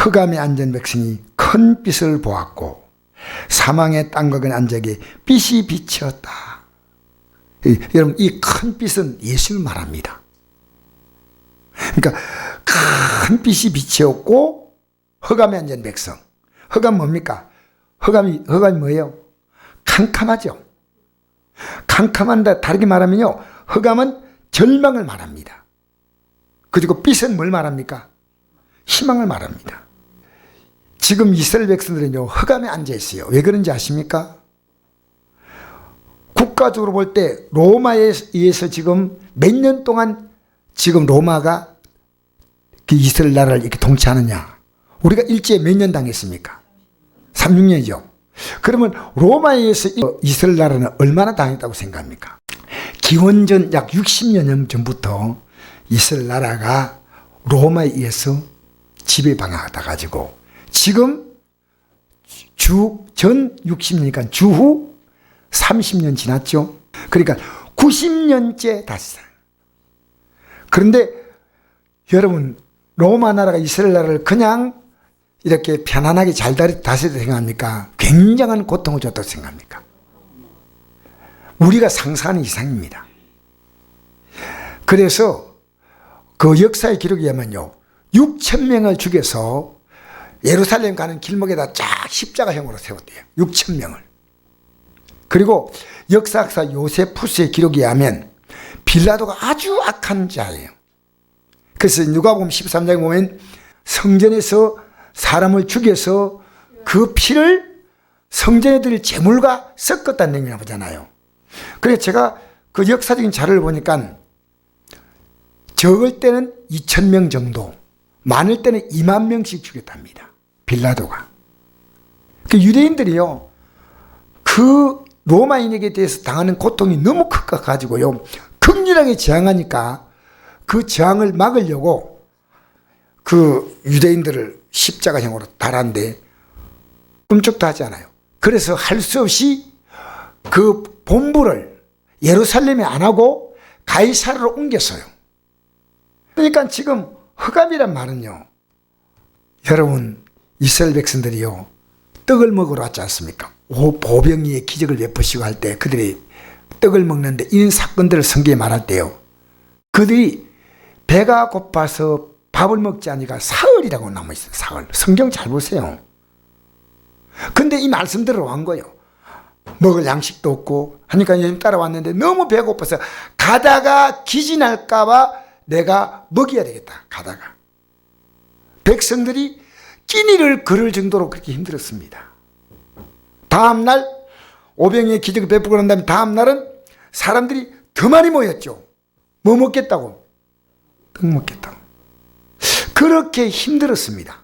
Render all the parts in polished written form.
흑암에 앉은 백성이 큰 빛을 보았고 사망의 땅극은 앉아게 빛이 비치었다. 여러분, 이 큰 빛은 예수를 말합니다. 그러니까 큰 빛이 비치었고 흑암에 앉은 백성. 흑암 뭡니까? 흑암이 뭐예요? 캄캄하죠. 캄캄한데 다르게 말하면요, 흑암은 절망을 말합니다. 그리고 빛은 뭘 말합니까? 희망을 말합니다. 지금 이스라엘 백성들은요, 흑암에 앉아 있어요. 왜 그런지 아십니까? 국가적으로 볼 때 로마에 의해서 지금 몇 년 동안 지금 로마가 그 이스라엘 나라를 이렇게 통치하느냐? 우리가 일제에 몇 년 당했습니까? 36년이죠. 그러면 로마에 의해서 이스라엘 나라는 얼마나 당했다고 생각합니까? 기원전 약 60년 전부터 이스라엘 나라가 로마에 의해서 지배당하다 가지고 지금 전 60년이니까 주후 30년 지났죠. 그러니까 90년째 다스려요. 그런데 여러분, 로마 나라가 이스라엘 나라를 그냥 이렇게 편안하게 잘 다스렸다고 생각합니까? 굉장한 고통을 줬다고 생각합니까? 우리가 상상하는 이상입니다. 그래서 그 역사의 기록에 의하면요, 6,000명을 죽여서 예루살렘 가는 길목에다 쫙 십자가형으로 세웠대요. 6,000명을. 그리고 역사학사 요세푸스의 기록에 의하면 빌라도가 아주 악한 자예요. 그래서 누가복음 13장에 보면 성전에서 사람을 죽여서 그 피를 성전에 드릴 제물과 섞었다는 얘기를 보잖아요. 그래서 제가 그 역사적인 자료를 보니까 적을 때는 2,000명 정도, 많을 때는 2만 명씩 죽였답니다. 빌라도가. 그 유대인들이요, 그 로마인에게 대해서 당하는 고통이 너무 커가지고요, 극렬하게 저항하니까 그 저항을 막으려고 그 유대인들을 십자가형으로 달았는데 꿈쩍도 하지 않아요. 그래서 할 수 없이 그 본부를 예루살렘에 안 하고 가이사르로 옮겼어요. 그러니까 지금 흑암이란 말은요, 여러분, 이스라엘 백성들이요, 떡을 먹으러 왔지 않습니까? 보병이의 기적을 베푸시고 할 때 그들이 떡을 먹는데 이런 사건들을 성경에 말할 때요, 그들이 배가 고파서 밥을 먹지 않으니까 사흘이라고 남아있어요. 사흘. 성경 잘 보세요. 근데 이 말씀대로 한 거예요. 먹을 양식도 없고 하니까 예수님 따라왔는데 너무 배고파서 가다가 기진할까봐 내가 먹여야 되겠다. 가다가. 백성들이 끼니를 걸을 정도로 그렇게 힘들었습니다. 다음날 오병이의 기적을 베푸고 난 다음에 다음날은 사람들이 더 많이 모였죠. 뭐 먹겠다고? 떡 먹겠다고. 그렇게 힘들었습니다.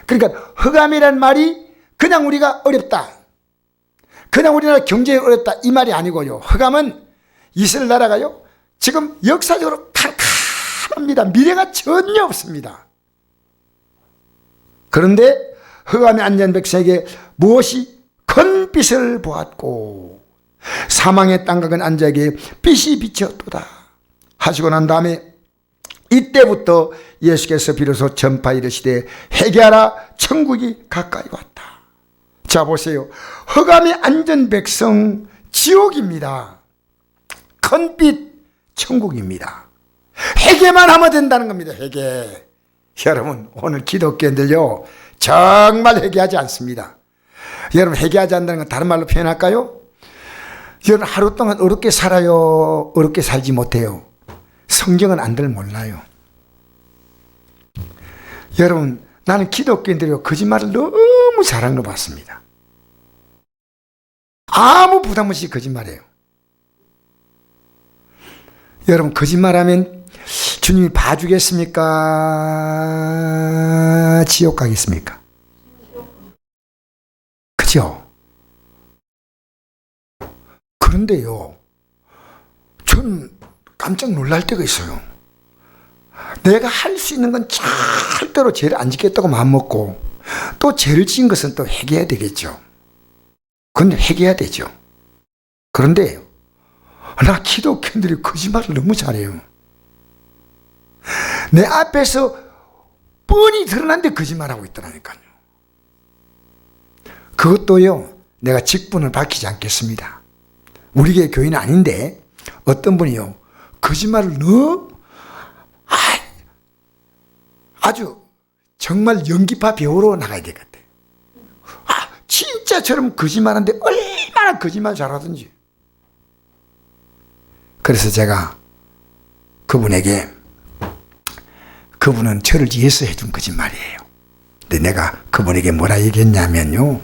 그러니까 흑암이란 말이 그냥 우리가 어렵다, 그냥 우리나라 경제에 어렵다, 이 말이 아니고요. 흑암은 이스라엘 나라가요, 지금 역사적으로 캄캄합니다. 미래가 전혀 없습니다. 그런데 흑암에 앉은 백성에게 무엇이 큰 빛을 보았고 사망의 땅각은 앉아게 빛이 비쳤도다 하시고 난 다음에 이때부터 예수께서 비로소 전파 이르시되 회개하라, 천국이 가까이 왔다. 자, 보세요. 흑암에 앉은 백성 지옥입니다. 큰 빛 천국입니다. 회개만 하면 된다는 겁니다. 회개. 여러분, 오늘 기독교인들요, 정말 회개하지 않습니다. 여러분, 회개하지 않는다는 건 다른 말로 표현할까요? 여러분, 하루 동안 어렵게 살아요? 어렵게 살지 못해요? 성경은 안들 몰라요. 여러분, 나는 기독교인들이 거짓말을 너무 잘하는 거 봤습니다. 아무 부담 없이 거짓말해요. 여러분, 거짓말하면 주님이 봐주겠습니까? 지옥 가겠습니까? 그죠? 그런데요, 전 깜짝 놀랄 때가 있어요. 내가 할 수 있는 건 절대로 죄를 안 짓겠다고 마음먹고 또 죄를 지은 것은 또 회개해야 되겠죠. 그런데 회개해야 되죠. 그런데 나 기독교인들이 거짓말을 너무 잘해요. 내 앞에서 뻔히 드러난데 거짓말하고 있더라니까요. 그것도요, 내가 직분을 밝히지 않겠습니다. 우리 교회는 아닌데 어떤 분이요, 거짓말을 너무 아주 정말 연기파 배우로 나가야 될 것 같아요. 진짜처럼 거짓말하는데 얼마나 거짓말 잘하든지. 그래서 제가 그분에게, 그분은 저를 위해서 해준 거짓말이에요. 근데 내가 그분에게 뭐라 얘기했냐면요,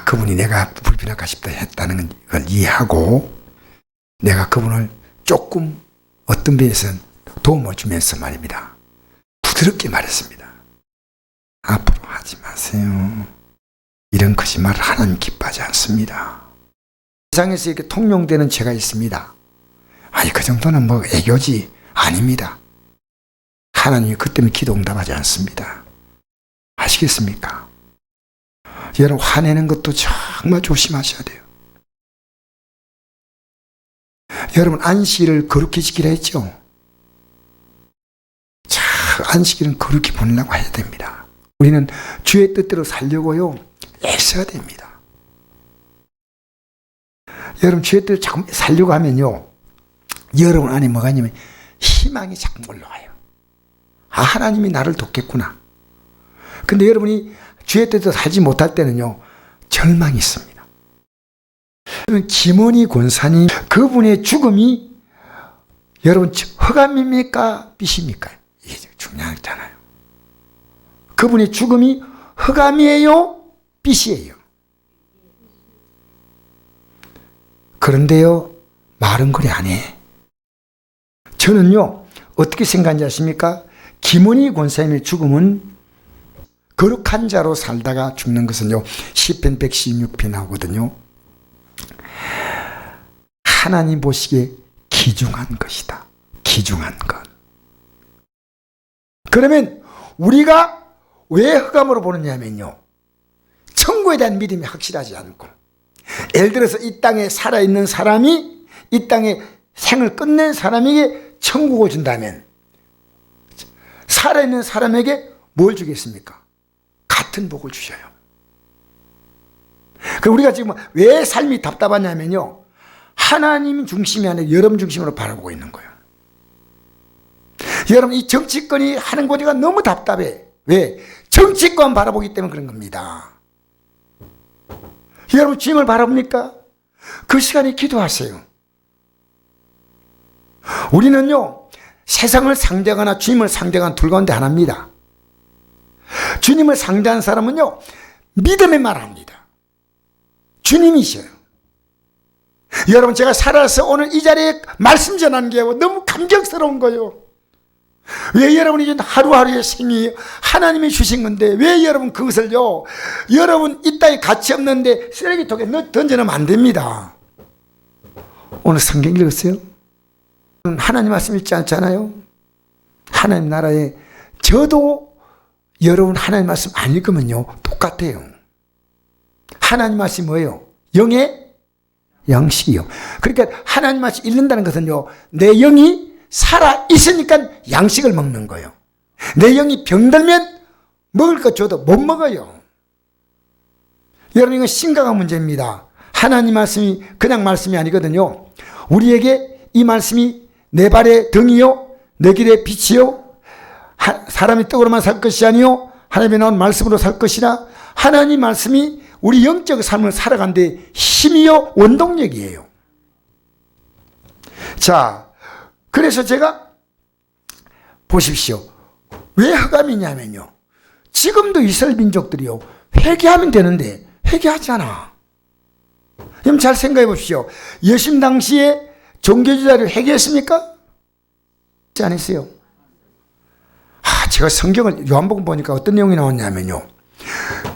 그분이 내가 불편할까 싶다 했다는 걸 이해하고 내가 그분을 조금 어떤 면에서는 도움을 주면서 말입니다, 부드럽게 말했습니다. 앞으로 하지 마세요. 이런 거짓말을 하나님 기뻐하지 않습니다. 세상에서 이렇게 통용되는 죄가 있습니다. 그 정도는 뭐 애교지. 아닙니다. 하나님이 그 때문에 기도 응답하지 않습니다. 아시겠습니까? 여러분, 화내는 것도 정말 조심하셔야 돼요. 여러분, 안식일을 거룩히 지키라 했죠? 안식일은 거룩히 보내려고 해야 됩니다. 우리는 주의 뜻대로 살려고요, 애써야 됩니다. 여러분, 주의 뜻을 자꾸 살려고 하면요, 여러분 안에 뭐가 있냐면 희망이 자꾸 올라와요. 하나님이 나를 돕겠구나. 근데 여러분이 주의 뜻대로 살지 못할 때는요, 절망이 있습니다. 김원희 권사님, 그분의 죽음이 여러분 흑암입니까? 빛입니까? 이게 중요하잖아요. 그분의 죽음이 흑암이에요? 빛이에요? 그런데요, 말은 그래 안 해. 저는요, 어떻게 생각하는지 아십니까? 김원희 권사님의 죽음은 거룩한 자로 살다가 죽는 것은요, 시편 116편 나오거든요. 하나님 보시기에 귀중한 것이다. 귀중한 것. 그러면 우리가 왜 흑암으로 보느냐면요, 천국에 대한 믿음이 확실하지 않고, 예를 들어서 이 땅에 살아있는 사람이 이 땅에 생을 끝낸 사람에게 천국을 준다면 살아있는 사람에게 뭘 주겠습니까? 같은 복을 주셔요. 그럼 우리가 지금 왜 삶이 답답하냐면요, 하나님 중심이 아니라 여러분 중심으로 바라보고 있는 거예요. 여러분, 이 정치권이 하는 거리가 너무 답답해. 왜? 정치권 바라보기 때문에 그런 겁니다. 여러분, 주님을 바라봅니까? 그 시간에 기도하세요. 우리는요, 세상을 상대하거나 주님을 상대하는 둘 가운데 하나입니다. 주님을 상대하는 사람은요, 믿음의 말을 합니다. 주님이셔요. 여러분, 제가 살아서 오늘 이 자리에 말씀 전하는 게 너무 감격스러운 거예요. 왜 여러분이 하루하루의 생이 하나님이 주신 건데 왜 여러분 그것을요, 여러분 이 땅에 가치 없는데 쓰레기통에 던져놓으면 안 됩니다. 오늘 성경 읽었어요? 하나님 말씀 읽지 않잖아요? 하나님 나라에 저도 여러분 하나님 말씀 안 읽으면요 똑같아요. 하나님 말씀이 뭐예요? 영의 양식이요. 그러니까 하나님 말씀 읽는다는 것은요, 내 영이 살아 있으니까 양식을 먹는 거예요. 내 영이 병들면 먹을 것 줘도 못 먹어요. 여러분, 이건 심각한 문제입니다. 하나님 말씀이 그냥 말씀이 아니거든요. 우리에게 이 말씀이 내 발의 등이요 내 길의 빛이요, 사람이 떡으로만 살 것이 아니요 하나님의 나온 말씀으로 살 것이라. 하나님 말씀이 우리 영적 삶을 살아가는 데 힘이요 원동력이에요. 자, 그래서 제가 보십시오. 왜 흑암이냐면요, 지금도 이스라엘 민족들이요 회개하면 되는데 회개하잖아. 여러분 잘 생각해 보십시오. 예수님 당시에 종교지자를 회개했습니까? 그렇지 않았어요. 제가 성경을 요한복음 보니까 어떤 내용이 나왔냐면요,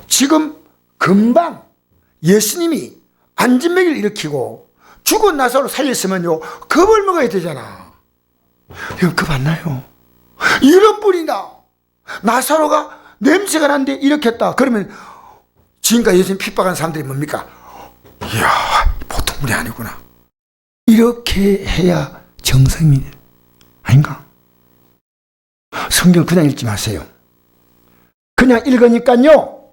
지금 금방 예수님이 안진뱅이를 일으키고 죽은 나사로 살렸으면요 겁을 먹어야 되잖아. 여러분 겁 안 나요? 이런 분이다, 나사로가 냄새가 나는데 일으켰다. 그러면 지금까지 예수님 핍박한 사람들이 뭡니까? 이야, 보통 분이 아니구나. 이렇게 해야 정상이 아닌가? 성경 그냥 읽지 마세요. 그냥 읽으니까요.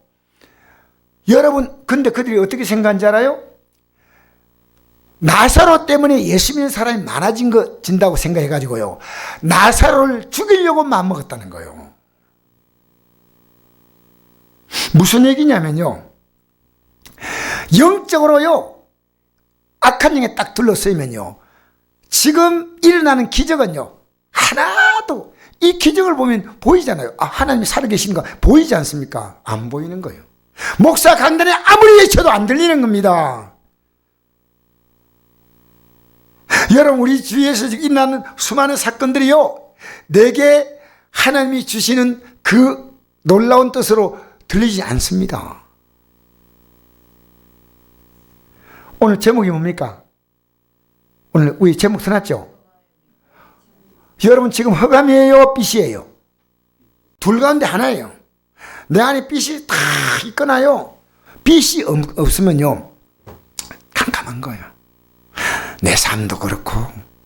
여러분, 근데 그들이 어떻게 생각한 줄 알아요? 나사로 때문에 예수 믿는 사람이 많아진다고 생각해가지고요. 나사로를 죽이려고 마음먹었다는 거예요. 무슨 얘기냐면요. 영적으로요. 악한 영에 딱 둘러쓰이면요. 지금 일어나는 기적은요. 하나도 이 기적을 보면 보이잖아요. 아, 하나님이 살아계시는 거 보이지 않습니까? 안 보이는 거예요. 목사 강단에 아무리 외쳐도 안 들리는 겁니다. 여러분, 우리 주위에서 일어나는 수많은 사건들이요. 내게 하나님이 주시는 그 놀라운 뜻으로 들리지 않습니다. 오늘 제목이 뭡니까? 오늘 우리 제목 써놨죠? 여러분, 지금 흑암이에요? 빛이에요? 둘 가운데 하나예요. 내 안에 빛이 다 있거나요. 빛이 없으면요. 깜깜한 거예요. 내 삶도 그렇고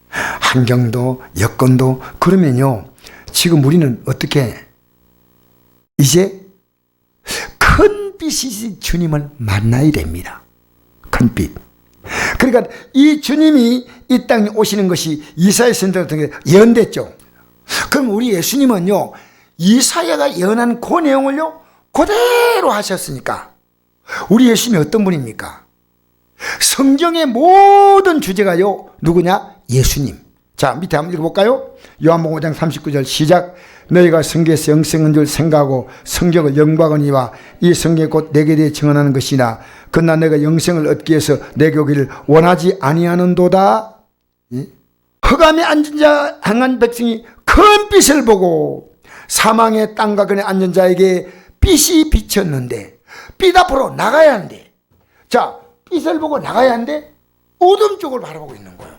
환경도 여건도 그러면요. 지금 우리는 어떻게 이제 큰 빛이 주님을 만나야 됩니다. 큰 빛. 그러니까 이 주님이 이 땅에 오시는 것이 이사야 선지자가 예언됐죠. 그럼 우리 예수님은요. 이사야가 예언한 그 내용을요. 그대로 하셨으니까 우리 예수님이 어떤 분입니까? 성경의 모든 주제가요. 누구냐? 예수님. 자, 밑에 한번 읽어볼까요? 요한복음 5장 39절 시작. 너희가 성경에서 영생인 줄 생각하고 성경을 연구하거니와 이 성경이 곧 내게 대해 증언하는 것이나 그러나 내가 영생을 얻기 위해서 내게 오기를 원하지 아니하는도다. 흑암에 앉은 자 행한 백성이 큰 빛을 보고 사망의 땅과 그네 앉은 자에게 빛이 비쳤는데 빛 앞으로 나가야 하는데, 자, 빛을 보고 나가야 하는데 어둠 쪽을 바라보고 있는 거예요.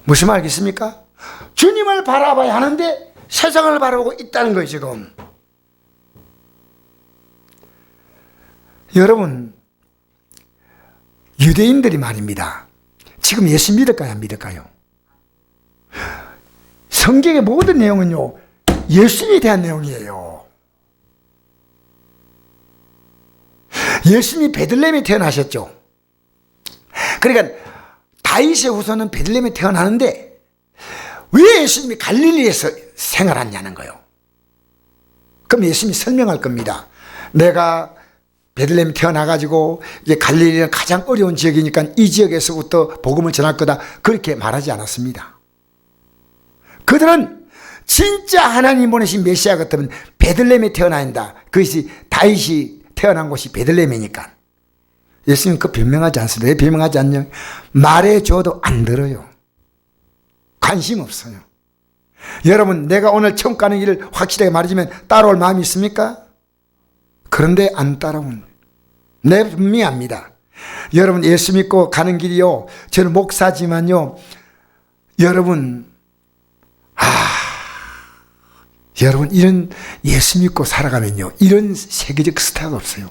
무슨 말 알겠습니까? 주님을 바라봐야 하는데 세상을 바라보고 있다는 거예요, 지금. 여러분, 유대인들이 말입니다. 지금 예수 믿을까요, 안 믿을까요? 성경의 모든 내용은요, 예수님에 대한 내용이에요. 예수님이 베들레헴에 태어나셨죠. 그러니까 다윗의 후손은 베들레헴에 태어나는데 왜 예수님이 갈릴리에서 생활하냐는 거예요. 그럼 예수님이 설명할 겁니다. 내가 베들레헴에 태어나가지고 이제 갈릴리는 가장 어려운 지역이니까 이 지역에서부터 복음을 전할 거다. 그렇게 말하지 않았습니다. 그들은 진짜 하나님 보내신 메시아 같으면 베들레헴에 태어나야 한다. 그것이 다윗이 태어난 곳이 베들레헴이니까. 예수님은 그 변명하지 않습니다. 왜 변명하지 않냐? 말해줘도 안 들어요. 관심 없어요. 여러분, 내가 오늘 천국 가는 길을 확실하게 말해주면 따라올 마음이 있습니까? 그런데 안 따라오는. 내 분명히 압니다. 여러분, 예수 믿고 가는 길이요. 저는 목사지만요. 여러분, 여러분, 이런 예수 믿고 살아가면요. 이런 세계적 스타가 없어요.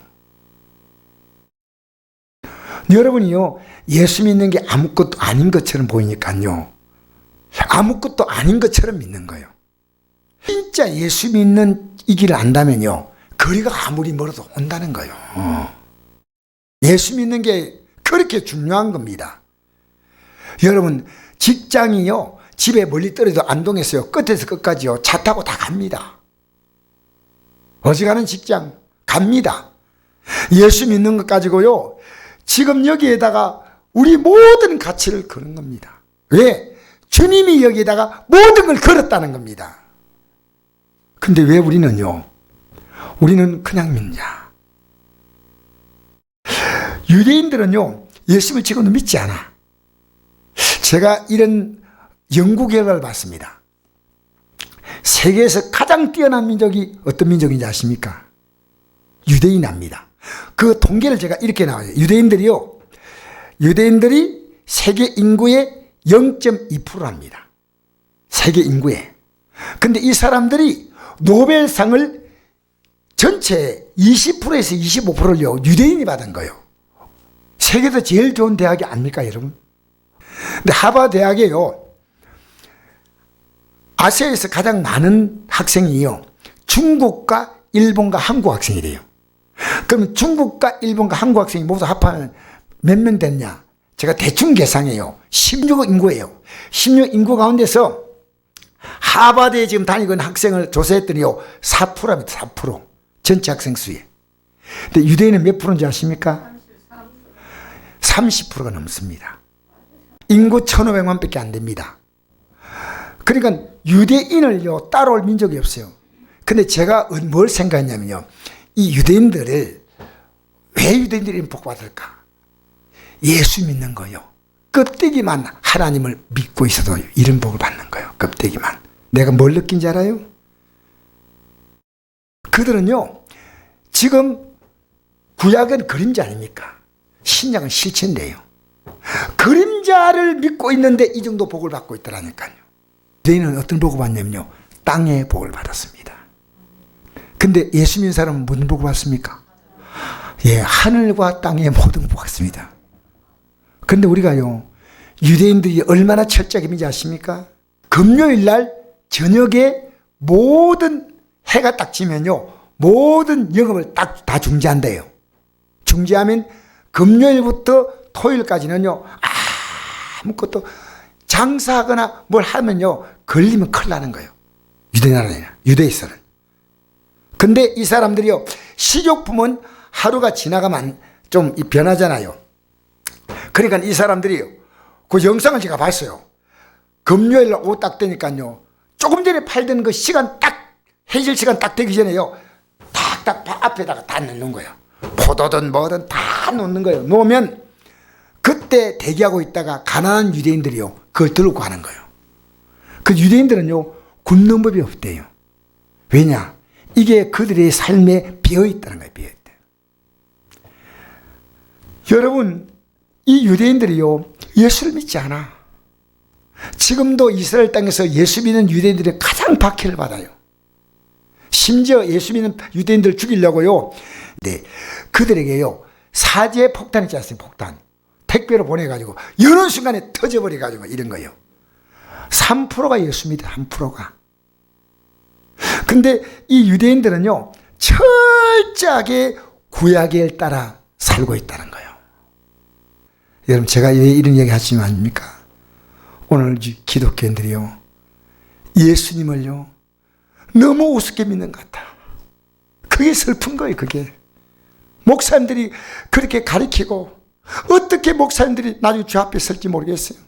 여러분이요. 예수 믿는 게 아무것도 아닌 것처럼 보이니까요. 아무것도 아닌 것처럼 믿는 거예요. 진짜 예수 믿는 이 길을 안다면요. 거리가 아무리 멀어도 온다는 거예요. 예수 믿는 게 그렇게 중요한 겁니다. 여러분, 직장이요. 집에 멀리 떨어져 안동에서요. 끝에서 끝까지요. 차 타고 다 갑니다. 어지간한 직장 갑니다. 예수 믿는 것 가지고요. 지금 여기에다가 우리 모든 가치를 거는 겁니다. 왜? 주님이 여기에다가 모든 걸 걸었다는 겁니다. 근데 왜 우리는요? 우리는 그냥 믿냐? 유대인들은요. 예수님을 지금도 믿지 않아. 제가 이런 연구 결과를 봤습니다. 세계에서 가장 뛰어난 민족이 어떤 민족인지 아십니까? 유대인입니다. 그 통계를 제가 이렇게 나와요. 유대인들이 세계 인구의 0.2%합니다. 세계 인구에. 근데 이 사람들이 노벨상을 전체 20%에서 25%를요, 유대인이 받은 거예요. 세계에서 제일 좋은 대학이 아닙니까, 여러분? 근데 하버드 대학에요, 아시아에서 가장 많은 학생이요, 중국과 일본과 한국 학생이래요. 그럼 중국과 일본과 한국 학생이 모두 합하면 몇 명 됐냐? 제가 대충 계산해요. 16억 인구예요. 16억 인구 가운데서 하버드에 지금 다니고 있는 학생을 조사했더니요, 4%입니다. 4%. 전체 학생 수에. 근데 유대인은 몇 프로인지 아십니까? 30%가 넘습니다. 인구 1,500만 밖에 안 됩니다. 그러니까 유대인을요, 따라올 민족이 없어요. 근데 제가 뭘 생각했냐면요, 이 유대인들을, 왜 유대인들이 복받을까? 예수 믿는 거요. 껍데기만 하나님을 믿고 있어도 이런 복을 받는 거예요. 껍데기만. 내가 뭘 느낀지 알아요? 그들은요, 지금 구약은 그림자 아닙니까? 신약은 실체인데요. 그림자를 믿고 있는데 이 정도 복을 받고 있더라니까요. 유대인은 어떤 복을 받냐면요, 땅의 복을 받았습니다. 근데 예수 믿는 사람은 무슨 복을 받습니까? 예, 하늘과 땅의 모든 복을 받습니다. 근데 우리가요, 유대인들이 얼마나 철저하게 믿지 아십니까? 금요일 날 저녁에 모든 해가 딱 지면요, 모든 영업을 딱 다 중지한대요. 중지하면 금요일부터 토요일까지는요, 아무것도 장사하거나 뭘 하면요, 걸리면 큰일 나는 거예요. 유대에서는. 근데 이 사람들이요, 식료품은 하루가 지나가면 좀 변하잖아요. 그러니까 이 사람들이요, 그 영상을 제가 봤어요. 금요일 날 오후 딱 되니까요, 조금 전에 팔던 그 시간 딱, 해질 시간 딱 되기 전에요, 탁탁 앞에다가 다 넣는 거예요. 포도든 뭐든 다 놓는 거예요. 놓으면 그때 대기하고 있다가 가난한 유대인들이요, 그걸 들고 가는 거예요. 그 유대인들은요, 굶는 법이 없대요. 왜냐? 이게 그들의 삶에 비어있다는 거예요. 비어있다. 여러분, 이 유대인들이요, 예수를 믿지 않아. 지금도 이스라엘 땅에서 예수 믿는 유대인들이 가장 박해를 받아요. 심지어 예수 믿는 유대인들 죽이려고요, 네, 그들에게요, 사제 폭탄 있지 않습니까? 폭탄. 택배로 보내가지고 여느 순간에 터져버려가지고 이런 거예요. 3%가 예수 믿어, 3%가. 근데 이 유대인들은요, 철저하게 구약에 따라 살고 있다는 거예요. 여러분, 제가 왜 이런 얘기 하시면 아닙니까? 오늘 기독교인들이요, 예수님을요, 너무 우습게 믿는 것 같아. 그게 슬픈 거예요. 그게 목사님들이 그렇게 가르치고, 어떻게 목사님들이 나중에 주 앞에 설지 모르겠어요.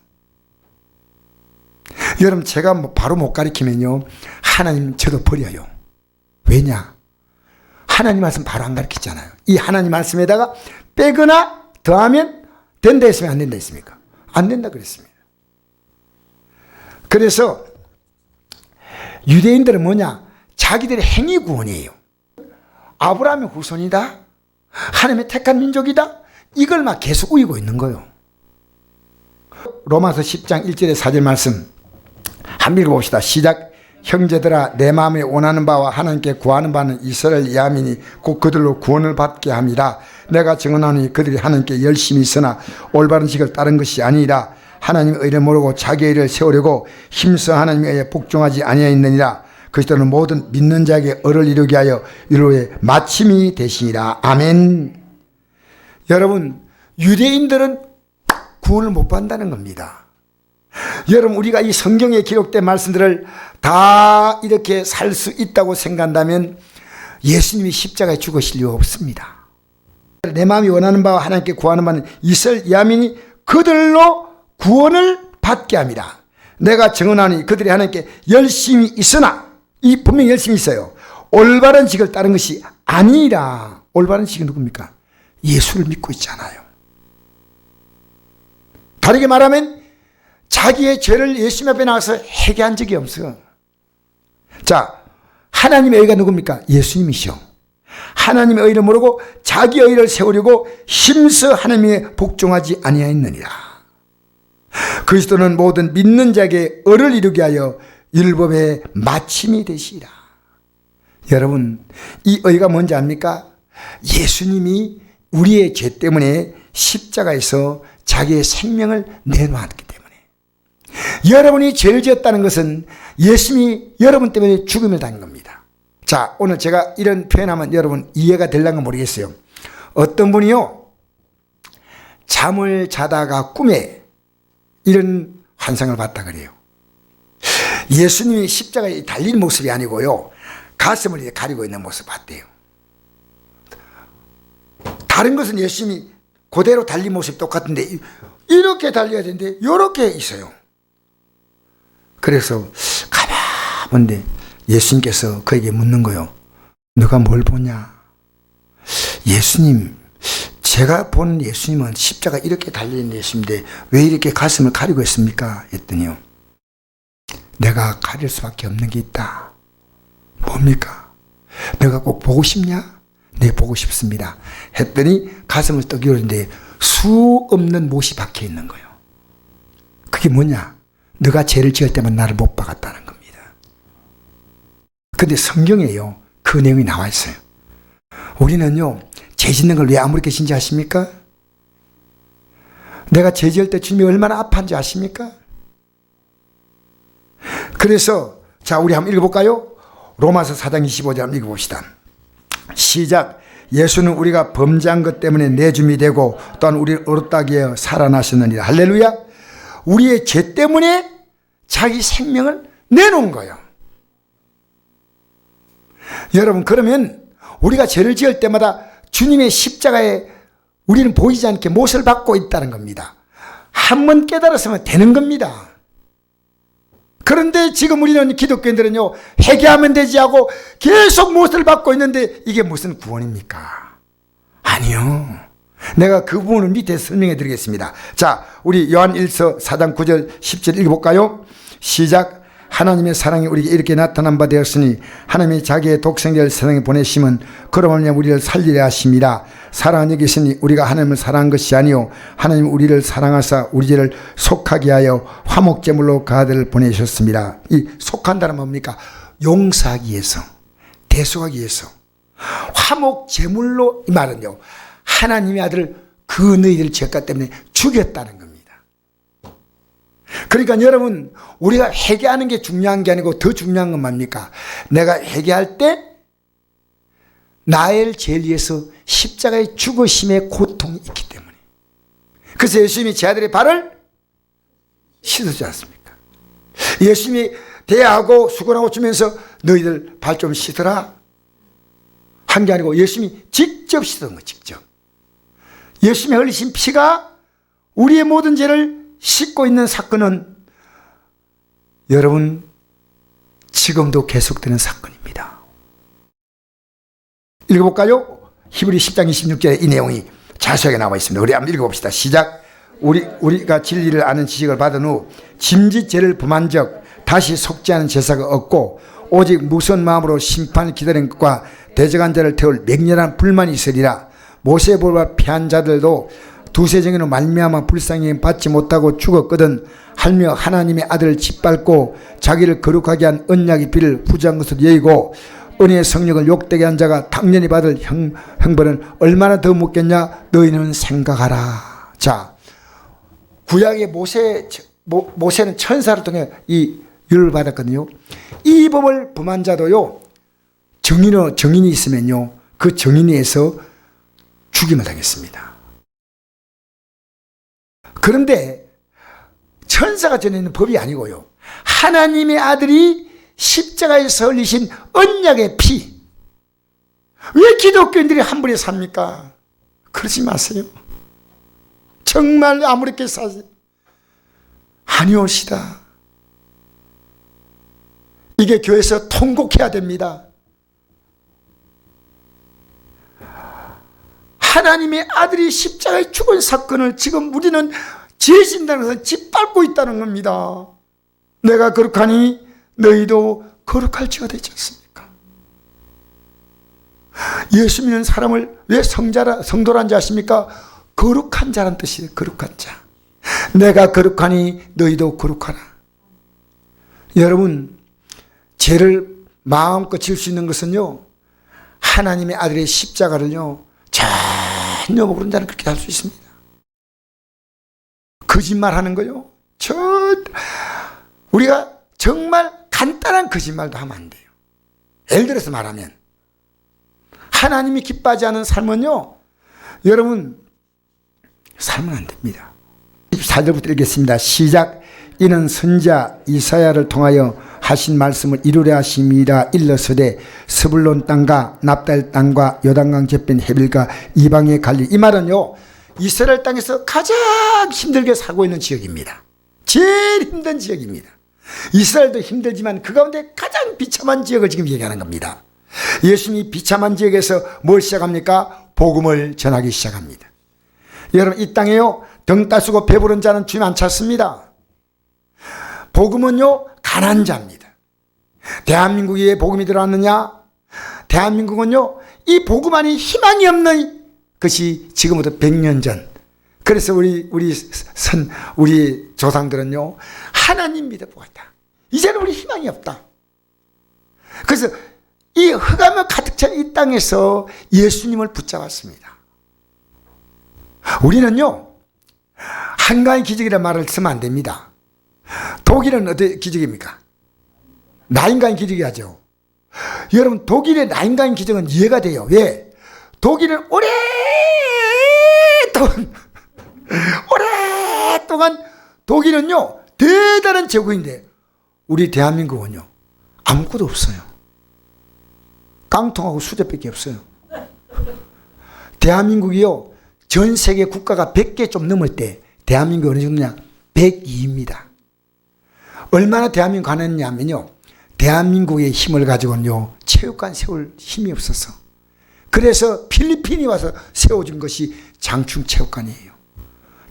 여러분, 제가 바로 못 가르치면요, 하나님 저도 버려요. 왜냐? 하나님 말씀 바로 안 가르치잖아요. 이 하나님 말씀에다가 빼거나 더하면 된다 했으면 안 된다 했습니까? 안 된다 그랬습니다. 그래서 유대인들은 뭐냐? 자기들의 행위 구원이에요. 아브라함의 후손이다, 하나님의 택한 민족이다, 이걸 막 계속 우기고 있는 거예요. 로마서 10장 1절의 4절 말씀 한번 읽어봅시다. 시작. 형제들아, 내 마음에 원하는 바와 하나님께 구하는 바는 이스라엘 야민이 곧 그들로 구원을 받게 함이라. 내가 증언하니 그들이 하나님께 열심히 있으나 올바른 직을 따른 것이 아니라 하나님의 의를 모르고 자기의 의를 세우려고 힘써 하나님의 의에 복종하지 아니하였느니라. 그리스도는 모든 믿는 자에게 의를 이루게 하여 이로의 마침이 되시니라. 아멘. 여러분, 유대인들은 구원을 못 받는다는 겁니다. 여러분, 우리가 이 성경에 기록된 말씀들을 다 이렇게 살 수 있다고 생각한다면 예수님이 십자가에 죽으실 이유 없습니다. 내 마음이 원하는 바와 하나님께 구하는 바는 이스라엘 야민이 그들로 구원을 받게 합니다. 내가 증언하니 그들이 하나님께 열심히 있으나, 이 분명히 열심히 있어요. 올바른 직을 따른 것이 아니라. 올바른 직이 누굽니까? 예수를 믿고 있잖아요. 다르게 말하면 자기의 죄를 예수님 앞에 나와서 회개한 적이 없어. 자, 하나님의 의가 누굽니까? 예수님이시오. 하나님의 의를 모르고 자기의 의를 세우려고 힘써 하나님의 복종하지 아니하였느니라. 그리스도는 모든 믿는 자에게 의를 이루게 하여 율법의 마침이 되시리라. 여러분, 이 의가 뭔지 압니까? 예수님이 우리의 죄 때문에 십자가에서 자기의 생명을 내놓았기 때문에. 여러분이 죄를 지었다는 것은 예수님이 여러분 때문에 죽음을 당한 겁니다. 자, 오늘 제가 이런 표현하면 여러분 이해가 될랑가 모르겠어요. 어떤 분이요, 잠을 자다가 꿈에 이런 환상을 봤다 그래요. 예수님이 십자가에 달린 모습이 아니고요, 가슴을 이렇게 가리고 있는 모습을 봤대요. 다른 것은 예수님이 그대로 달린 모습이 똑같은데 이렇게 달려야 되는데 이렇게 있어요. 그래서 가만히 예수님께서 그에게 묻는 거예요. 너가 뭘 보냐? 예수님, 제가 본 예수님은 십자가 이렇게 달린 예수님인데 왜 이렇게 가슴을 가리고 있습니까? 했더니요, 내가 가릴 수밖에 없는 게 있다. 뭡니까? 내가 꼭 보고 싶냐? 네, 보고 싶습니다. 했더니 가슴을 떡 열었는데 수 없는 못이 박혀 있는 거예요. 그게 뭐냐? 너가 죄를 지을 때만 나를 못 박았다는 겁니다. 근데 성경에요, 그 내용이 나와 있어요. 우리는요, 죄 짓는 걸 왜 아무렇게 짓는지 아십니까? 내가 죄 지을 때 주님이 얼마나 아파한지 아십니까? 그래서 자, 우리 한번 읽어볼까요? 로마서 4장 25절 한번 읽어봅시다. 시작. 예수는 우리가 범죄한 것 때문에 내줌이 되고 또한 우리를 얻었다기 위하여 살아나셨느니라. 할렐루야. 우리의 죄 때문에 자기 생명을 내놓은 거예요. 여러분, 그러면 우리가 죄를 지을 때마다 주님의 십자가에 우리는 보이지 않게 못을 받고 있다는 겁니다. 한 번 깨달았으면 되는 겁니다. 그런데 지금 우리는 기독교인들은요, 회개하면 되지 하고 계속 못을 받고 있는데 이게 무슨 구원입니까? 아니요. 내가 그 부분을 밑에 설명해 드리겠습니다. 자, 우리 요한 1서 4장 9절 10절 읽어볼까요? 시작. 하나님의 사랑이 우리에게 이렇게 나타난 바 되었으니 하나님이 자기의 독생자를 세상에 보내심은 그러므로 우리를 살리려 하심이라. 사랑은 여기 있으니 우리가 하나님을 사랑한 것이 아니요 하나님 우리를 사랑하사 우리 죄를 속하게 하여 화목제물로 그 아들을 보내셨습니다. 이 속한다는 뭡니까? 용서하기 위해서, 대속하기 위해서. 화목제물로, 이 말은요, 하나님의 아들을 그 너희들 죄가 때문에 죽였다는 겁니다. 그러니까 여러분, 우리가 회개하는 게 중요한 게 아니고 더 중요한 건 뭡니까? 내가 회개할 때 나의 죄를 위해서 십자가의 죽으심의 고통이 있기 때문에. 그래서 예수님이 제 아들의 발을 씻어주지 않습니까? 예수님이 대하고 수건하고 주면서 너희들 발 좀 씻어라 한 게 아니고 예수님이 직접 씻은 거예요. 직접. 예수님이 흘리신 피가 우리의 모든 죄를 씻고 있는 사건은 여러분 지금도 계속되는 사건입니다. 읽어볼까요? 히브리 10장 26절에 이 내용이 자세하게 나와 있습니다. 우리 한번 읽어봅시다. 시작. 우리가 진리를 아는 지식을 받은 후 짐짓 죄를 범한 적 다시 속지 않은 제사가 없고 오직 무서운 마음으로 심판을 기다린 것과 대적한 자를 태울 맹렬한 불만이 있으리라. 모세의 벌과 피한 자들도 두세 정의로 말미암아 불쌍히 받지 못하고 죽었거든 하며 하나님의 아들을 짓밟고 자기를 거룩하게 한 언약의 피를 부정한 것을 여의고 은혜의 성령을 욕되게 한 자가 당연히 받을 형벌은 얼마나 더 묻겠냐 너희는 생각하라. 자, 구약의 모세는 천사를 통해 이 율을 받았거든요. 이 법을 범한 자도요, 정인이 있으면요, 그 정인에서 죽임을 당했습니다. 그런데 천사가 전해있는 법이 아니고요, 하나님의 아들이 십자가에서 흘리신 언약의 피. 왜 기독교인들이 함부로 삽니까? 그러지 마세요. 정말 아무렇게 사세요. 아니옵시다. 이게 교회에서 통곡해야 됩니다. 하나님의 아들이 십자가에 죽은 사건을 지금 우리는 죄 진다는 것은 짓밟고 있다는 겁니다. 내가 거룩하니 너희도 거룩할지가 되지 않습니까? 예수 믿는 사람을 왜 성도란 지 아십니까? 거룩한 자란 뜻이에요. 거룩한 자. 내가 거룩하니 너희도 거룩하라. 여러분, 죄를 마음껏 지을 수 있는 것은요, 하나님의 아들의 십자가를요 전혀 모르는 자는 그렇게 할 수 있습니다. 거짓말하는 거요, 우리가 정말 간단한 거짓말도 하면 안 돼요. 예를 들어서 말하면 하나님이 기뻐하지 않은 삶은요, 여러분 살면 안 됩니다. 14절부터 읽겠습니다. 시작. 이는 선지자 이사야를 통하여 하신 말씀을 이루려 하심이라. 일러서되 스불론 땅과 납달 땅과 요단강 저편 해빌과 이방의 갈리. 이 말은요, 이스라엘 땅에서 가장 힘들게 살고 있는 지역입니다. 제일 힘든 지역입니다. 이스라엘도 힘들지만 그 가운데 가장 비참한 지역을 지금 얘기하는 겁니다. 예수님이 비참한 지역에서 뭘 시작합니까? 복음을 전하기 시작합니다. 여러분, 이 땅에요, 등 따쓰고 배부른 자는 주님 안 찾습니다. 복음은요, 가난한 자입니다. 대한민국에 복음이 들어왔느냐? 대한민국은요, 이 복음 안에 희망이 없는 것이 지금부터 100년 전. 그래서 우리 조상들은요, 하나님 믿어보았다. 이제는 우리 희망이 없다. 그래서 이 흑암을 가득 찬 이 땅에서 예수님을 붙잡았습니다. 우리는요, 한가위 기적이라는 말을 쓰면 안 됩니다. 독일은 어떤 기적입니까? 나인가인 기적이 하죠. 여러분, 독일의 나인가인 기적은 이해가 돼요. 왜? 독일은 오랫동안 독일은요, 대단한 제국인데 우리 대한민국은요, 아무것도 없어요. 깡통하고 수제밖에 없어요. 대한민국이요, 전 세계 국가가 100개 좀 넘을 때 대한민국이 어느 정도냐? 102입니다. 얼마나 대한민국 가난했냐면요, 대한민국의 힘을 가지고는요, 체육관 세울 힘이 없어서, 그래서 필리핀이 와서 세워준 것이 장충체육관이에요.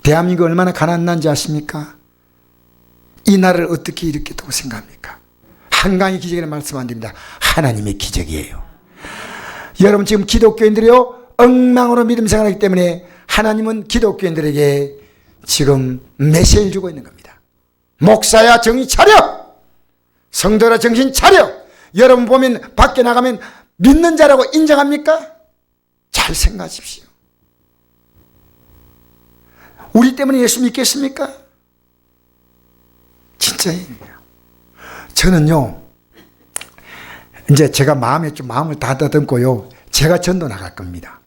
대한민국이 얼마나 가난한지 아십니까? 이 나라를 어떻게 일으켰다고 생각합니까? 한강의 기적이라는 말씀 안 됩니다. 하나님의 기적이에요. 여러분, 지금 기독교인들이요, 엉망으로 믿음 생활하기 때문에 하나님은 기독교인들에게 지금 메시지를 주고 있는 겁니다. 목사야 정신 차려! 성도라 정신 차려! 여러분 보면 밖에 나가면 믿는 자라고 인정합니까? 잘 생각하십시오. 우리 때문에 예수 믿겠습니까? 진짜예요. 저는요, 이제 제가 마음을 다 다듬고요, 제가 전도 나갈 겁니다.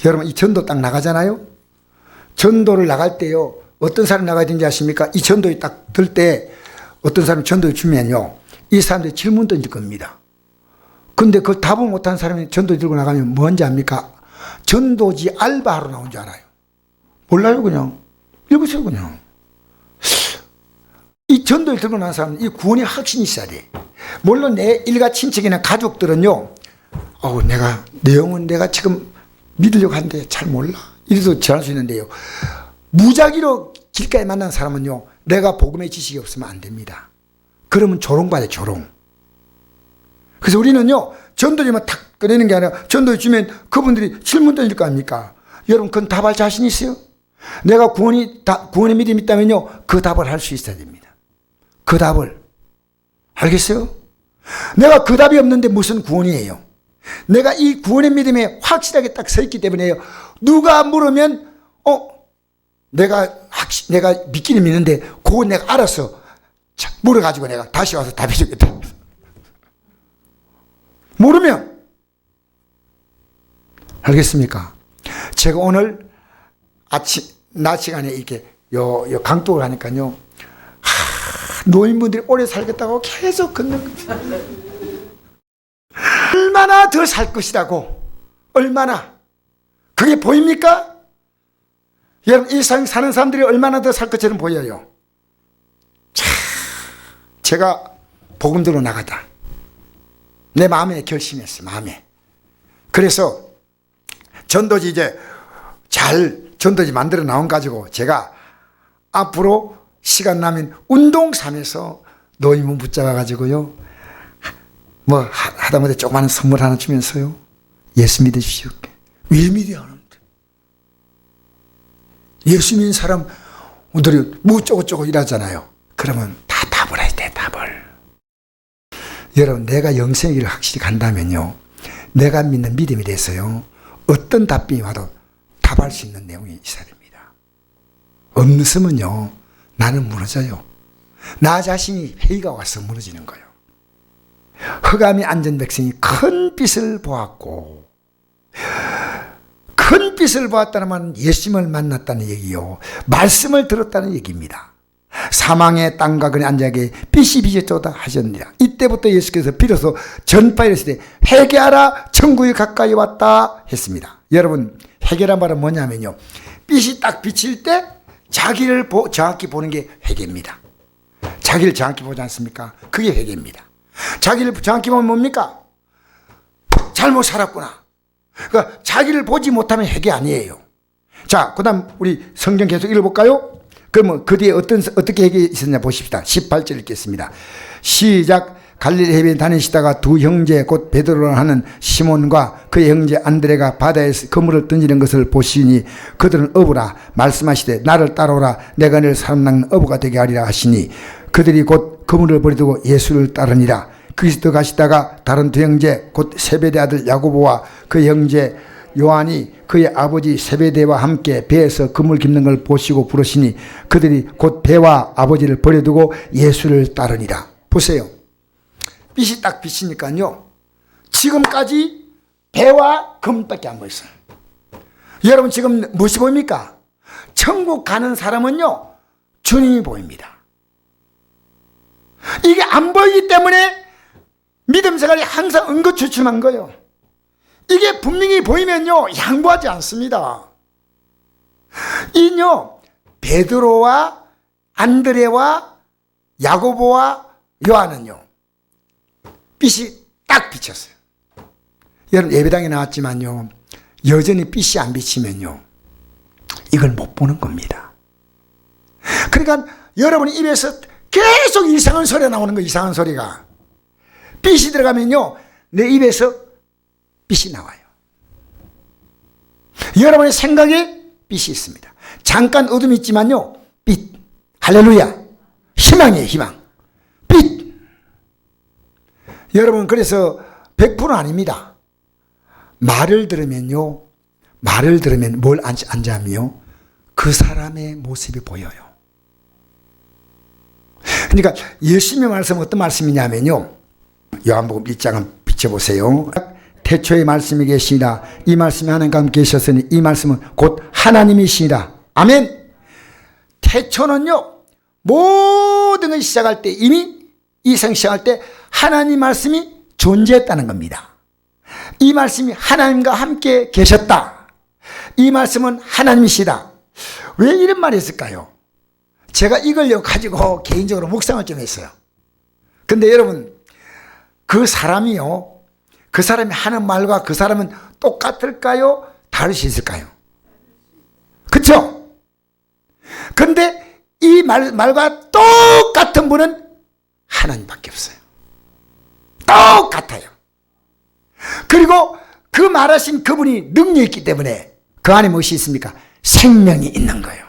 여러분, 이 전도 딱 나가잖아요? 전도를 나갈 때요, 어떤 사람이 나가야 되는지 아십니까? 이 전도에 딱 들 때 어떤 사람이 전도를 주면요, 이 사람들이 질문 던질 겁니다. 근데 그걸 답을 못하는 사람이 전도 들고 나가면 뭔지 압니까? 전도지 알바하러 나온 줄 알아요. 몰라요, 그냥. 읽으세요, 그냥. 이 전도를 들고 나온 사람은 이 구원의 확신이 있어야 돼. 물론 내 일가 친척이나 가족들은요, 내용은 내가 지금 믿으려고 하는데 잘 몰라. 이래서 전할 수 있는데요, 무작위로 길가에 만난 사람은요, 내가 복음의 지식이 없으면 안 됩니다. 그러면 조롱받아요, 조롱. 그래서 우리는요, 전도지만 탁 꺼내는 게 아니라 전도 주면 그분들이 질문 던질 거 아닙니까? 여러분, 그건 답할 자신 있어요? 내가 구원의 믿음이 있다면요, 그 답을 할 수 있어야 됩니다. 그 답을. 알겠어요? 내가 그 답이 없는데 무슨 구원이에요? 내가 이 구원의 믿음에 확실하게 딱 서 있기 때문에요, 누가 물으면, 내가 믿기는 믿는데, 그거 내가 알아서 물어가지고 내가 다시 와서 답해주겠다. 모르면. 알겠습니까? 제가 오늘 낮 시간에 이렇게 요 강독을 하니까요, 노인분들이 오래 살겠다고 계속 걷는 겁니다. 얼마나 더 살 것이라고. 얼마나. 그게 보입니까? 여러분, 이 세상 사는 사람들이 얼마나 더 살 것처럼 보여요. 제가 복음대로 나가다. 내 마음에 결심했어요, 마음에. 그래서 전도지 전도지 만들어 나온 가지고 제가 앞으로 시간 나면 운동삼에서 노인분 붙잡아 가지고요, 하다못해 조그마한 선물 하나 주면서요, 예수 믿으십시오. 왜 믿어야 하는데? 예수 믿는 사람들이 어쩌고저쩌고 이러잖아요. 그러면 다 답을 해야 돼, 답을. 여러분, 내가 영생의 길을 확실히 간다면요, 내가 믿는 믿음에 대해서요, 어떤 답변이 와도 답할 수 있는 내용이 있어야 됩니다. 없으면요, 나는 무너져요. 나 자신이 회의가 와서 무너지는 거예요. 흑암이 앉은 백성이 큰 빛을 보았고, 큰 빛을 보았다는 말은 예수님을 만났다는 얘기요, 말씀을 들었다는 얘기입니다. 사망의 땅과 그네 앉아게 빛이 비쳤도다 하셨느니라. 이때부터 예수께서 비로소 전파이르시되 회개하라, 천국이 가까이 왔다 했습니다. 여러분, 회개란 말은 뭐냐면요, 빛이 딱 비칠 때 자기를 정확히 보는 게 회개입니다. 자기를 정확히 보지 않습니까? 그게 회개입니다. 자기를 정확히 보면 뭡니까? 잘못 살았구나. 그러니까 자기를 보지 못하면 회개 아니에요. 자, 그 다음 우리 성경 계속 읽어볼까요? 그러면 그 뒤에 어떻게 회개 있었냐 보십시다. 18절 읽겠습니다. 시작. 갈릴리 해변에 다니시다가 두 형제 곧 베드로라 하는 시몬과 그의 형제 안드레가 바다에서 그물을 던지는 것을 보시니 그들은 어부라 말씀하시되 나를 따라오라 내가 너를 사람 낚는 어부가 되게 하리라 하시니 그들이 곧 그물을 버리고 예수를 따르니라. 그리스도 가시다가 다른 두 형제 곧 세베대 아들 야고보와 그 형제 요한이 그의 아버지 세베대와 함께 배에서 그물 깁는 걸 보시고 부르시니 그들이 곧 배와 아버지를 버려두고 예수를 따르니라. 보세요. 빛이 딱 비치니까요, 지금까지 배와 그물밖에 안 보였어요. 여러분, 지금 무엇이 보입니까? 천국 가는 사람은요, 주님이 보입니다. 이게 안 보이기 때문에 믿음 생활이 항상 응급추춤한 거예요. 이게 분명히 보이면요, 양보하지 않습니다. 이요, 베드로와 안드레와 야고보와 요한은요, 빛이 딱 비쳤어요. 여러분, 예배당에 나왔지만요, 여전히 빛이 안 비치면요, 이걸 못 보는 겁니다. 그러니까 여러분 입에서 계속 이상한 소리가 나오는 거예요. 이상한 소리가. 빛이 들어가면요, 내 입에서 빛이 나와요. 여러분의 생각에 빛이 있습니다. 잠깐 어둠이 있지만요, 빛. 할렐루야. 희망이에요, 희망. 빛. 여러분, 그래서 100% 아닙니다. 말을 들으면요, 말을 들으면 뭘 안자면요, 그 사람의 모습이 보여요. 그러니까 예수님의 말씀은 어떤 말씀이냐면요, 요한복음 1장을 비춰보세요. 태초의 말씀이 계시니라. 이 말씀이 하나님과 함께 계셨으니 이 말씀은 곧 하나님이시니라. 아멘. 태초는요, 모든 것이 시작할 때, 이미 이 생 시작할 때 하나님 말씀이 존재했다는 겁니다. 이 말씀이 하나님과 함께 계셨다. 이 말씀은 하나님이시다. 왜 이런 말이 있을까요? 제가 이걸 가지고 개인적으로 묵상을 좀 했어요. 근데 여러분, 그 사람이요, 그 사람이 하는 말과 그 사람은 똑같을까요? 다를 수 있을까요? 그렇죠? 근데 이 말과 똑같은 분은 하나님밖에 없어요. 똑같아요. 그리고 그 말하신 그분이 능력이 있기 때문에 그 안에 무엇이 있습니까? 생명이 있는 거예요.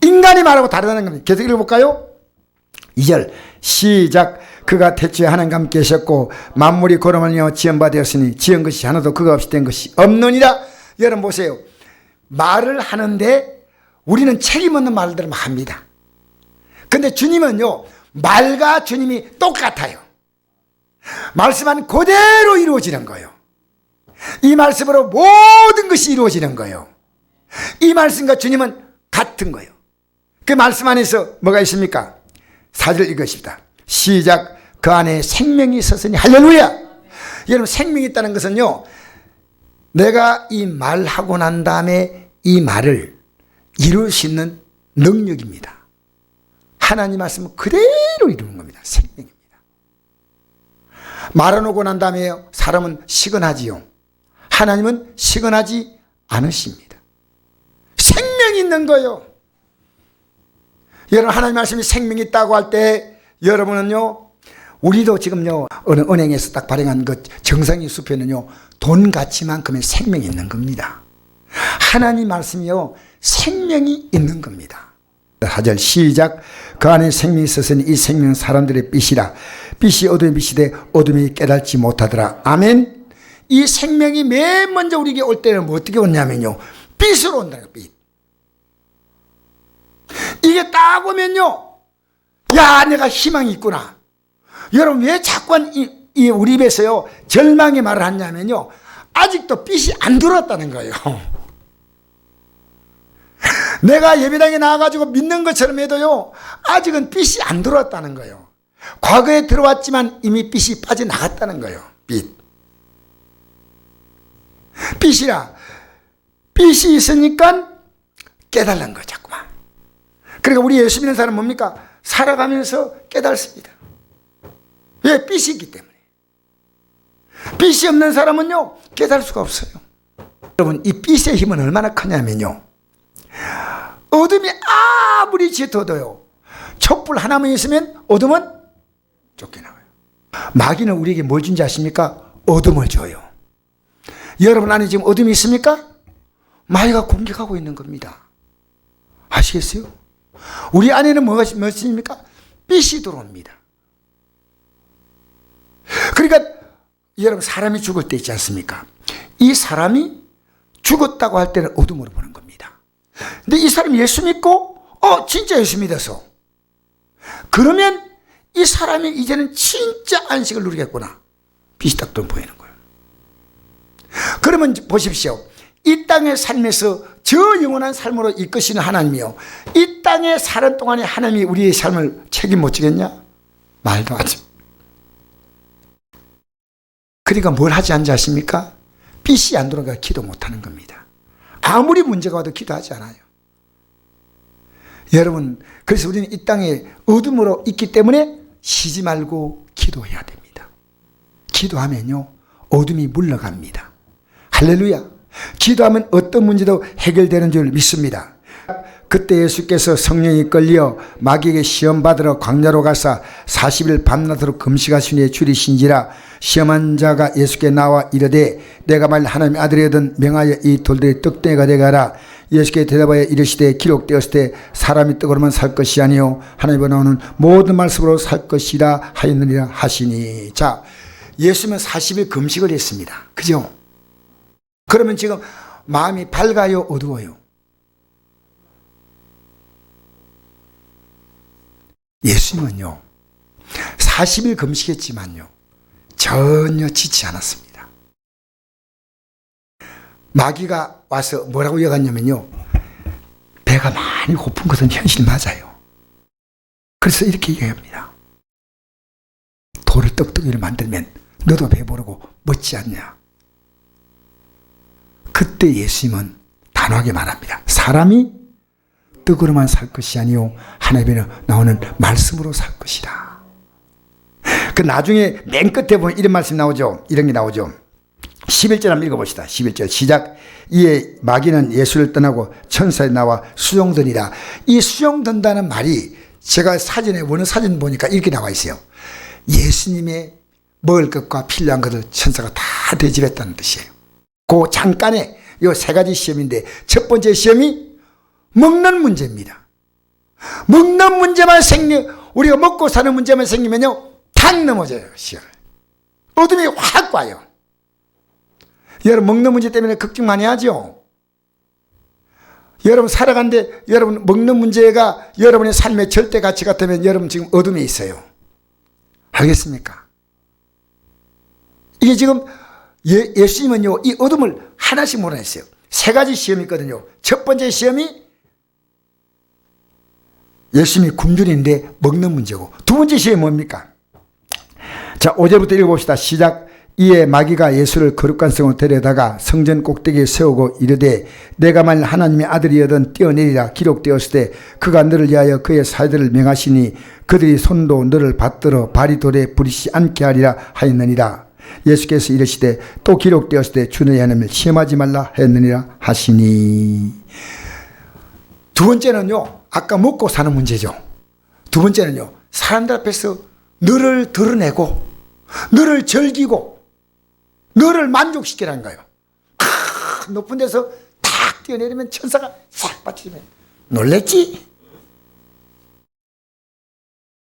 인간이 말하고 다르다는 겁니다. 계속 읽어볼까요? 2절 시작. 그가 태초에 하나님과 함께 계셨고 만물이 그로 말미암아 지은 바 되었으니 지은 것이 하나도 그가 없이 된 것이 없느니라. 여러분 보세요. 말을 하는데 우리는 책임 없는 말들을 합니다. 근데 주님은요, 말과 주님이 똑같아요. 말씀은 그대로 이루어지는 거예요. 이 말씀으로 모든 것이 이루어지는 거예요. 이 말씀과 주님은 같은 거예요. 그 말씀 안에서 뭐가 있습니까? 4절 읽으십시다. 시작. 그 안에 생명이 있었으니 할렐루야. 여러분, 생명이 있다는 것은요, 내가 이 말하고 난 다음에 이 말을 이룰 수 있는 능력입니다. 하나님 말씀은 그대로 이루는 겁니다. 생명입니다. 말해놓고 난 다음에 사람은 시건하지요. 하나님은 시건하지 않으십니다. 생명이 있는 거예요. 여러분, 하나님 말씀이 생명이 있다고 할 때 여러분은요, 우리도 지금요, 어느 은행에서 딱 발행한 그 정상인 수표는요, 돈 가치만큼의 생명이 있는 겁니다. 하나님 말씀이요, 생명이 있는 겁니다. 4절 시작. 그 안에 생명이 있었으니 이 생명은 사람들의 빛이라. 빛이 어둠의 빛이 돼 어둠이 깨닫지 못하더라. 아멘. 이 생명이 맨 먼저 우리에게 올 때는 뭐 어떻게 오냐면요, 빛으로 온다는 거예요. 빛. 이게 딱 오면요, 야, 내가 희망이 있구나. 여러분, 왜 자꾸 우리 입에서요 절망의 말을 하냐면요, 아직도 빛이 안 들어왔다는 거예요. 내가 예배당에 나와가지고 믿는 것처럼 해도요 아직은 빛이 안 들어왔다는 거예요. 과거에 들어왔지만 이미 빛이 빠져나갔다는 거예요. 빛이라, 빛이 있으니까 깨달는 거예요, 자꾸만. 그러니까 우리 예수 믿는 사람은 뭡니까? 살아가면서 깨달습니다. 왜? 빛이 있기 때문에. 빛이 없는 사람은요 깨달을 수가 없어요. 여러분, 이 빛의 힘은 얼마나 크냐면요, 어둠이 아무리 짙어도요 촛불 하나만 있으면 어둠은 쫓겨나가요. 마귀는 우리에게 뭘 준지 아십니까? 어둠을 줘요. 여러분 안에 지금 어둠이 있습니까? 마귀가 공격하고 있는 겁니다. 아시겠어요? 우리 안에는 무엇입니까? 빛이 들어옵니다. 그러니까 여러분, 사람이 죽을 때 있지 않습니까? 이 사람이 죽었다고 할 때는 어둠으로 보는 겁니다. 근데 이 사람이 예수 믿고 진짜 예수 믿어서, 그러면 이 사람이 이제는 진짜 안식을 누리겠구나, 빛이 딱 보이는 거예요. 그러면 보십시오. 이 땅의 삶에서 저 영원한 삶으로 이끄시는 하나님이요, 이 땅에 사는 동안에 하나님이 우리의 삶을 책임 못 지겠냐? 말도 안 돼. 그러니까 뭘 하지 않지 않습니까? 빛이 안 들어가 기도 못하는 겁니다. 아무리 문제가 와도 기도하지 않아요. 여러분, 그래서 우리는 이 땅에 어둠으로 있기 때문에 쉬지 말고 기도해야 됩니다. 기도하면요 어둠이 물러갑니다. 할렐루야. 기도하면 어떤 문제도 해결되는 줄 믿습니다. 그때 예수께서 성령이 끌려 마귀에게 시험받으러 광야로 가사 40일 밤낮으로 금식하시니 줄이신지라. 시험한 자가 예수께 나와 이르되 내가 만일 하나님의 아들이거든 명하여 이 돌들이 떡덩이가 되게 하라. 예수께 대답하여 이르시되 기록되었을 때 사람이 떡으로만 살 것이 아니요 하나님으로 나오는 모든 말씀으로 살 것이라 하였느니라 하시니. 자, 예수는 40일 금식을 했습니다. 그죠? 그러면 지금 마음이 밝아요, 어두워요? 예수님은요 40일 금식했지만요 전혀 지치 않았습니다. 마귀가 와서 뭐라고 이어갔냐면요, 배가 많이 고픈 것은 현실 맞아요. 그래서 이렇게 얘기합니다. 돌을 떡덩이를 만들면 너도 배부르고 멋지 않냐? 그때 예수님은 단호하게 말합니다. 사람이 떡으로만 살 것이 아니요 하나님의 나오는 말씀으로 살 것이라. 그 나중에 맨 끝에 보면 이런 말씀이 나오죠. 이런 게 나오죠. 11절 한번 읽어봅시다. 11절 시작. 이에 마귀는 예수를 떠나고 천사에 나와 수종드니라. 이 수종든다는 말이 제가 사전에 원어 사진 보니까 이렇게 나와 있어요. 예수님의 먹을 것과 필요한 것을 천사가 다 대접했다는 뜻이에요. 그 잠깐에 이 세 가지 시험인데 첫 번째 시험이 먹는 문제입니다. 먹는 문제만 우리가 먹고 사는 문제만 생기면요 탁 넘어져요. 시험을. 어둠이 확 와요. 여러분 먹는 문제 때문에 걱정 많이 하죠. 여러분 살아가는데 여러분 먹는 문제가 여러분의 삶의 절대 가치 같으면 여러분 지금 어둠에 있어요. 알겠습니까? 이게 지금 예수님은요 이 어둠을 하나씩 몰아냈어요. 세 가지 시험이 있거든요. 첫 번째 시험이 예수님이 굶주리는데 먹는 문제고, 두 번째 시험이 뭡니까? 자, 5절부터 읽어봅시다. 시작. 이에 마귀가 예수를 거룩한 성으로 데려다가 성전 꼭대기에 세우고 이르되 내가 만일 하나님의 아들이거든 뛰어내리라. 기록되었을 때 그가 너를 위하여 그의 사자들을 명하시니 그들이 손도 너를 받들어 발이 돌에 부리지 않게 하리라 하였느니라. 예수께서 이르시되 또 기록되었을 때 주 너희 하나님을 시험하지 말라 하였느니라 하시니. 두 번째는요 아까 먹고 사는 문제죠. 두 번째는요 사람들 앞에서 너를 드러내고 너를 즐기고 너를 만족시키라는 거예요. 높은 데서 탁 뛰어내리면 천사가 싹 받치면 놀랬지?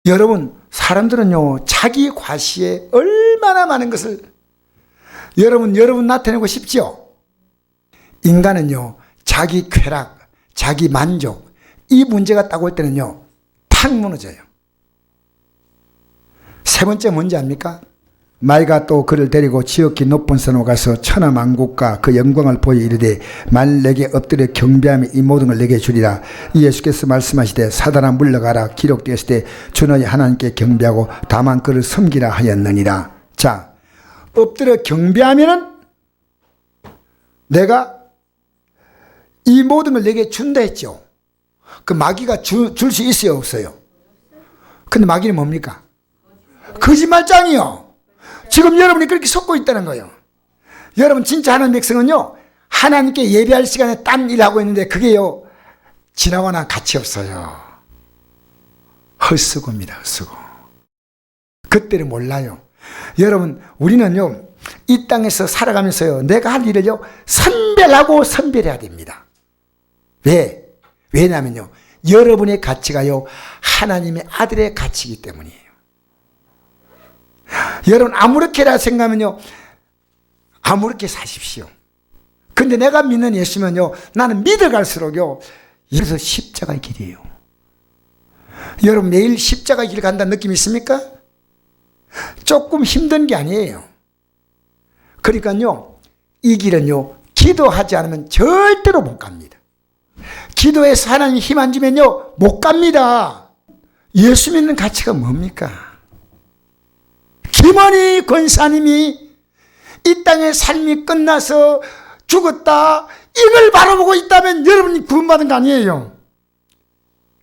여러분 사람들은요 자기 과시에 얼마나 많은 것을 여러분 나타내고 싶죠? 인간은요 자기 쾌락, 자기 만족 이 문제가 딱 올 때는요 탁 무너져요. 세 번째 뭔지 압니까? 마이가 또 그를 데리고 지극히 높은 산으로 가서 천하만국과 그 영광을 보여 이르되 만일 내게 엎드려 경배하며 이 모든 걸 내게 주리라. 예수께서 말씀하시되 사단아 물러가라. 기록되었을 때 주너희 하나님께 경배하고 다만 그를 섬기라 하였느니라. 자, 엎드려 경배하면은 내가 이 모든 걸 내게 준다 했죠. 그 마귀가 줄 수 있어요, 없어요? 근데 마귀는 뭡니까? 거짓말장이요. 지금 여러분이 그렇게 속고 있다는 거예요. 여러분 진짜 하나님 백성은요, 하나님께 예배할 시간에 딴 일하고 있는데 그게요, 지나거나 가치 없어요. 헛수고입니다, 헛수고. 그때를 몰라요. 여러분, 우리는요, 이 땅에서 살아가면서요, 내가 할 일을요, 선별하고 선별해야 됩니다. 왜? 왜냐면요, 여러분의 가치가요, 하나님의 아들의 가치이기 때문이에요. 여러분, 아무렇게라 생각하면요, 아무렇게 사십시오. 근데 내가 믿는 예수면요, 나는 믿어갈수록요, 그래서 십자가의 길이에요. 여러분, 매일 십자가의 길 간다는 느낌 있습니까? 조금 힘든 게 아니에요. 그러니까요, 이 길은요, 기도하지 않으면 절대로 못 갑니다. 기도해서 하나님 힘 안 주면요, 못 갑니다. 예수 믿는 가치가 뭡니까? 김원희 권사님이 이 땅의 삶이 끝나서 죽었다, 이걸 바라보고 있다면 여러분이 구원받은 거 아니에요.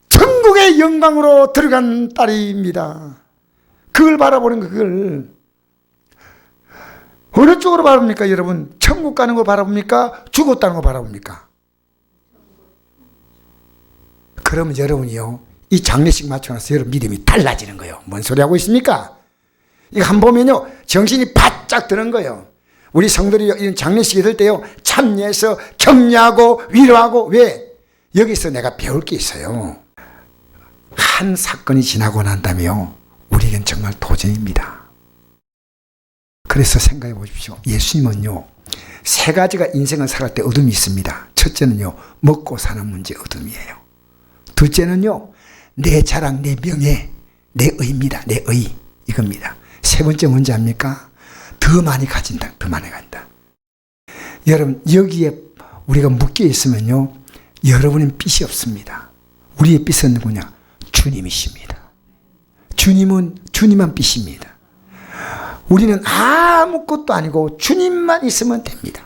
천국의 영광으로 들어간 딸입니다. 그걸 바라보는 거, 그걸. 어느 쪽으로 바라봅니까, 여러분? 천국 가는 거 바라봅니까? 죽었다는 거 바라봅니까? 그러면 여러분이요, 이 장례식 맞춰놔서 여러분 믿음이 달라지는 거예요. 뭔 소리 하고 있습니까? 이거 한 번 보면요, 정신이 바짝 드는 거예요. 우리 성도들이 이런 장례식이 될 때요, 참여해서 격려하고 위로하고. 왜? 여기서 내가 배울 게 있어요. 한 사건이 지나고 난 다음에요, 우리는 정말 도전입니다. 그래서 생각해 보십시오. 예수님은요, 세 가지가 인생을 살아갈 때 어둠이 있습니다. 첫째는요, 먹고 사는 문제 어둠이에요. 둘째는요, 내 자랑, 내 명예, 내 의입니다. 내 의, 이겁니다. 세 번째 뭔지 압니까? 더 많이 가진다. 더 많이 간다. 여러분, 여기에 우리가 묶여 있으면요, 여러분은 빚이 없습니다. 우리의 빚은 누구냐? 주님이십니다. 주님만 빚입니다. 우리는 아무것도 아니고 주님만 있으면 됩니다.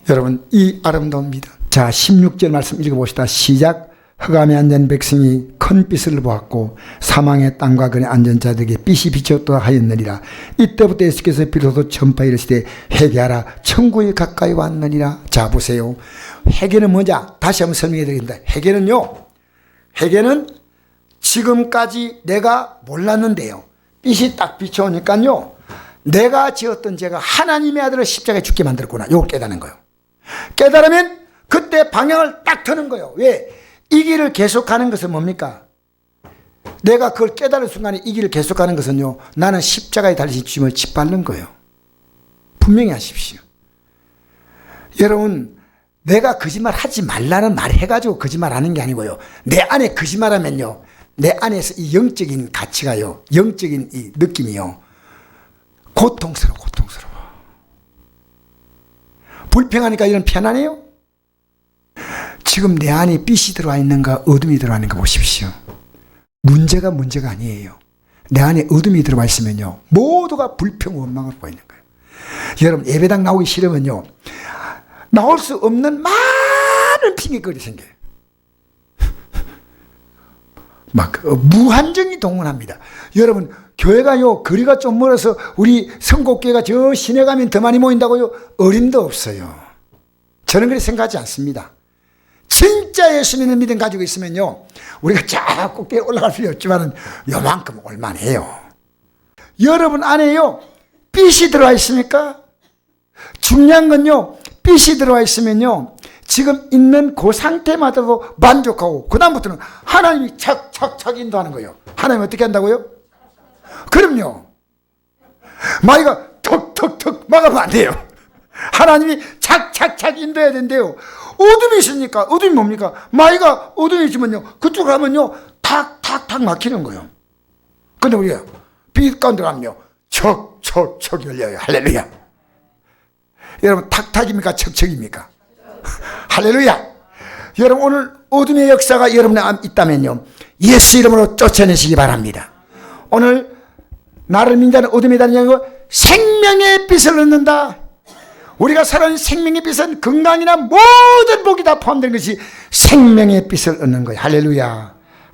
여러분, 이 아름다웁니다. 자, 16절 말씀 읽어봅시다. 시작. 흑암에 앉은 백성이 큰 빛을 보았고 사망의 땅과 그의 앉은 자들에게 빛이 비쳤다 하였느니라. 이때부터 예수께서 비로소 전파에 이르시되 회개하라, 천국이 가까이 왔느니라. 자, 보세요. 회개는 뭐냐? 다시 한번 설명해 드리겠습니다. 회개는 지금까지 내가 몰랐는데요, 빛이 딱 비춰오니까요, 내가 지었던 죄가 하나님의 아들을 십자가에 죽게 만들었구나. 이걸 깨닫는 거예요. 깨달으면 그때 방향을 딱 트는 거예요. 왜? 이 길을 계속 가는 것은 뭡니까? 내가 그걸 깨달은 순간에 이 길을 계속 가는 것은요, 나는 십자가에 달리신 주님을 짓밟는 거예요. 분명히 하십시오. 여러분, 내가 거짓말 하지 말라는 말 해가지고 거짓말 하는 게 아니고요, 내 안에 거짓말하면요, 내 안에서 이 영적인 가치가요, 영적인 이 느낌이요, 고통스러워. 불평하니까 이런 편안해요? 지금 내 안에 빛이 들어와 있는가, 어둠이 들어와 있는가 보십시오. 문제가 아니에요. 내 안에 어둠이 들어와 있으면요, 모두가 불평, 원망을 보이는 거예요. 여러분, 예배당 나오기 싫으면요, 나올 수 없는 많은 핑계거리 생겨요. 막 무한정이 동원합니다. 여러분, 교회가요, 거리가 좀 멀어서 우리 선곡교회가 저 시내 가면 더 많이 모인다고요? 어림도 없어요. 저는 그렇게 생각하지 않습니다. 진짜 예수 믿는 믿음 가지고 있으면요, 우리가 쫙 꼭대기에 올라갈 필요 없지만 요만큼 올만해요. 여러분 안에요, 빛이 들어와 있습니까? 중요한 건요, 빛이 들어와 있으면요, 지금 있는 그 상태마저도 만족하고, 그 다음부터는 하나님이 착착착 인도하는 거예요. 하나님 어떻게 한다고요? 그럼요. 마귀가 턱턱턱 막으면 안 돼요. 하나님이 착착착 인도해야 된대요. 어둠이 있으니까, 어둠이 뭡니까? 마귀가 어둠이 있으면요, 그쪽 가면요, 탁탁탁 막히는 거예요. 근데 우리가 빛 가운데 가면요 척척척 열려요. 할렐루야. 여러분 탁탁입니까 척척입니까? 할렐루야. 여러분 오늘 어둠의 역사가 여러분의 안에 있다면요 예수 이름으로 쫓아내시기 바랍니다. 오늘 나를 민자는 어둠에 다니는 거 생명의 빛을 얻는다. 우리가 살아있는 생명의 빛은 건강이나 모든 복이 다 포함된 것이 생명의 빛을 얻는 거예요. 할렐루야.